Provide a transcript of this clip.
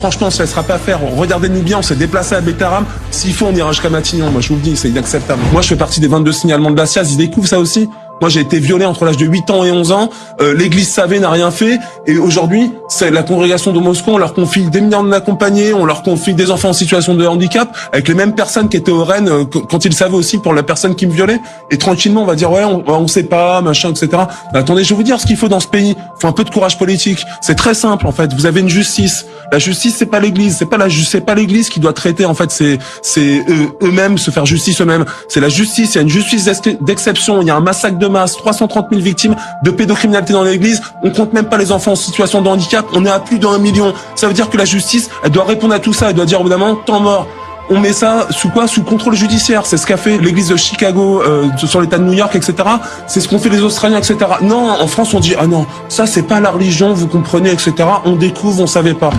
Franchement, on se laissera pas faire. Regardez-nous bien, on s'est déplacé à Bétaram. S'il faut, on ira jusqu'à Matignon. Moi, je vous le dis, c'est inacceptable. Moi, je fais partie des 22 signalements de la SIAZ. Ils découvrent ça aussi. Moi, j'ai été violé entre l'âge de 8 ans et 11 ans. L'église savait, n'a rien fait. Et aujourd'hui, c'est la congrégation de Moscou. On leur confie des mineurs non accompagnés. On leur confie des enfants en situation de handicap avec les mêmes personnes qui étaient au Rennes quand ils savaient aussi pour la personne qui me violait. Et tranquillement, on va dire, ouais, on sait pas, machin, etc. Mais attendez, je vais vous dire ce qu'il faut dans ce pays. Il faut un peu de courage politique. C'est très simple, en fait. Vous avez une justice. La justice, c'est pas l'église. C'est pas l'église qui doit traiter, en fait. C'est eux-mêmes, se faire justice eux-mêmes. C'est la justice. Il y a une justice d'exception. Il y a un massacre de masse, 330 000 victimes de pédocriminalité dans l'église. On compte même pas les enfants en situation de handicap. On est à plus d'1 million. Ça veut dire que la justice, elle doit répondre à tout ça. Elle doit dire, au bout d'un moment, temps mort. On met ça sous quoi? Sous contrôle judiciaire. C'est ce qu'a fait l'église de Chicago, sur l'état de New York, etc. C'est ce qu'ont fait les Australiens, etc. Non, en France, on dit, ah non, ça, c'est pas la religion, vous comprenez, etc. On découvre, on savait pas.